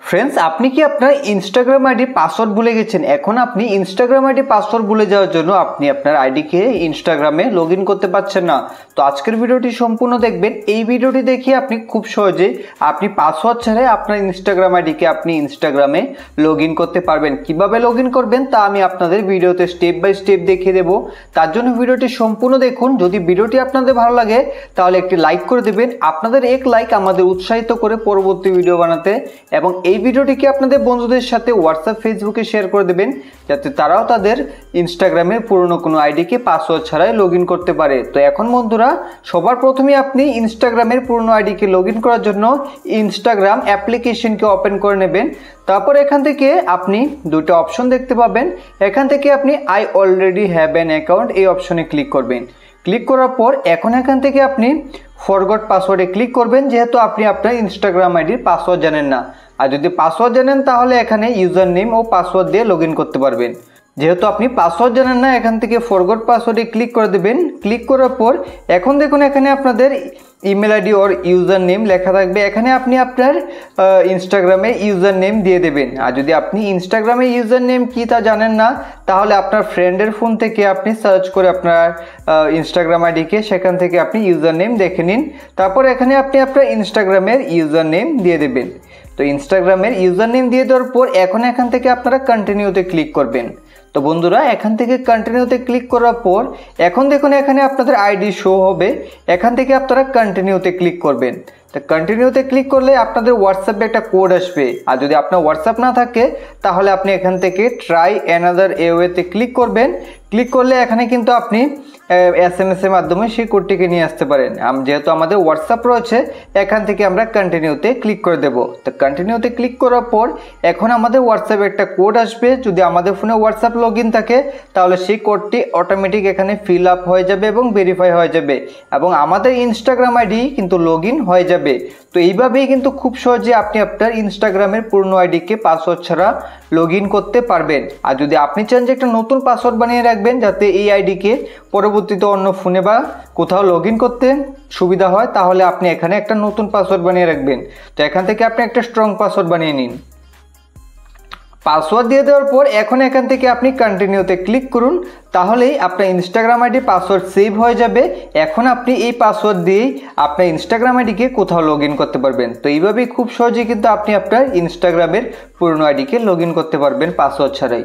Friends আপনি কি আপনার ইনস্টাগ্রাম আইডি পাসওয়ার্ড ভুলে গেছেন। এখন আপনি ইনস্টাগ্রাম আইডি পাসওয়ার্ড ভুলে যাওয়ার জন্য আপনি আপনার আইডি কে ইনস্টাগ্রামে লগইন করতে পারছেন না। তো আজকের ভিডিওটি সম্পূর্ণ দেখবেন। এই ভিডিওটি দেখে আপনি খুব সহজে আপনি পাসওয়ার্ড ছাড়াই আপনার ইনস্টাগ্রাম আইডি কে আপনি ইনস্টাগ্রামে লগইন করতে পারবেন। কিভাবে লগইন করবেন তা আমি আপনাদের ভিডিওতে স্টেপ বাই স্টেপ দেখিয়ে দেব। তার জন্য ভিডিওটি সম্পূর্ণ দেখুন। যদি ভিডিওটি আপনাদের ভালো লাগে তাহলে একটি লাইক করে দিবেন। আপনাদের এক লাইক আমাদের উৎসাহিত করে পরবর্তী ভিডিও বানাতে এবং এই ভিডিওটিকে আপনাদের বন্ধুদের সাথে হোয়াটসঅ্যাপ ফেসবুকে শেয়ার করে দেবেন যাতে তারাও তাদের ইনস্টাগ্রামের পুরনো কোনো আইডিকে পাসওয়ার্ড ছাড়াই লগইন করতে পারে। তো এখন বন্ধুরা সবার প্রথমে আপনি ইনস্টাগ্রামের পুরনো আইডিকে লগইন করার জন্য ইনস্টাগ্রাম অ্যাপ্লিকেশনকে ওপেন করে নেবেন। তারপর এখান থেকে আপনি দুটো অপশন দেখতে পাবেন। এখান থেকে আপনি I already have an account এই অপশনে ক্লিক করবেন। ক্লিক করার পর এখান থেকে আপনি ফরগট পাসওয়ার্ডে ক্লিক করবেন যেহেতু আপনি আপনার ইনস্টাগ্রাম আইডির পাসওয়ার্ড জানেন না। আর যদি পাসওয়ার্ড জানেন তাহলে এখানে ইউজার নেম ও পাসওয়ার্ড দিয়ে লগইন করতে পারবেন। যেহেতু আপনি পাসওয়ার্ড জানেন না এখান থেকে ফরগট পাসওয়ার্ডে ক্লিক করে দেবেন। ক্লিক করার পর এখন দেখুন এখানে আপনাদের ইমেল আইডি ওর ইউজার নেম লেখা থাকবে। এখানে আপনি আপনার ইনস্টাগ্রামে ইউজার নেম দিয়ে দেবেন। আর যদি আপনি ইনস্টাগ্রামে ইউজার নেম কি তা জানেন না তাহলে আপনার ফ্রেন্ডের ফোন থেকে আপনি সার্চ করে আপনার ইনস্টাগ্রাম আইডিকে সেখান থেকে আপনি ইউজার নেম দেখে নিন। তারপর এখানে আপনি আপনার ইনস্টাগ্রামের ইউজার নেম দিয়ে দেবেন। তো ইনস্টাগ্রামের ইউজার নেম দিয়ে দেওয়ার পর এখান থেকে আপনারা কন্টিনিউতে ক্লিক করবেন। তো বন্ধুরা এখান থেকে কন্টিনিউতে ক্লিক করার পর এখন দেখুন এখানে আপনাদের আইডি শো হবে। এখান থেকে আপনারা কন্টিনিউতে ক্লিক করবেন। তো কন্টিনিউতে ক্লিক করলে আপনাদের হোয়াটসঅ্যাপে একটা কোড আসবে। আর যদি আপনার হোয়াটসঅ্যাপ না থাকে তাহলে আপনি এখান থেকে ট্রাই অ্যানাদার ওয়েতে ক্লিক করবেন। ক্লিক করলে এখানে কিন্তু আপনি SMS এর মাধ্যমে সেই কোডটিকে নিয়ে আসতে পারেন। যেহেতু আমাদের হোয়াটসঅ্যাপ রয়েছে এখান থেকে আমরা কন্টিনিউতে ক্লিক করে দেব। তো কন্টিনিউতে ক্লিক করার পর এখন আমাদের হোয়াটসঅ্যাপে একটা কোড আসবে। যদি আমাদের ফোনে হোয়াটসঅ্যাপ লগইন থাকে তাহলে সেই কোডটি অটোমেটিক এখানে ফিল আপ হয়ে যাবে এবং ভেরিফাই হয়ে যাবে এবং আমাদের ইনস্টাগ্রাম আইডি কিন্তু লগইন হয়ে যাবে। তো এইভাবেই কিন্তু খুব সহজে আপনি আপনার ইনস্টাগ্রামের পুরনো আইডিকে পাসওয়ার্ড ছাড়া লগইন করতে পারবেন। আর যদি আপনি চান যে একটা নতুন পাসওয়ার্ড বানিয়ে রাখবেন যাতে এই আইডিকে পরবর্তীতে অন্য ফোনে বা কোথাও লগইন করতে সুবিধা হয় তাহলে আপনি এখানে একটা নতুন পাসওয়ার্ড বানিয়ে রাখবেন। তো এখান থেকে আপনি একটা স্ট্রং পাসওয়ার্ড বানিয়ে নিন। পাসওয়ার্ড দিয়ে দেওয়ার পর এখান থেকে আপনি কন্টিনিউতে ক্লিক করুন। তাহলেই আপনার ইনস্টাগ্রাম আইডি পাসওয়ার্ড সেভ হয়ে যাবে। এখন আপনি এই পাসওয়ার্ড দিয়েই আপনার ইনস্টাগ্রাম আইডিকে কোথাও লগইন করতে পারবেন। তো এইভাবেই খুব সহজেই কিন্তু আপনি আপনার ইনস্টাগ্রামের পুরনো আইডিকে লগইন করতে পারবেন পাসওয়ার্ড ছাড়াই।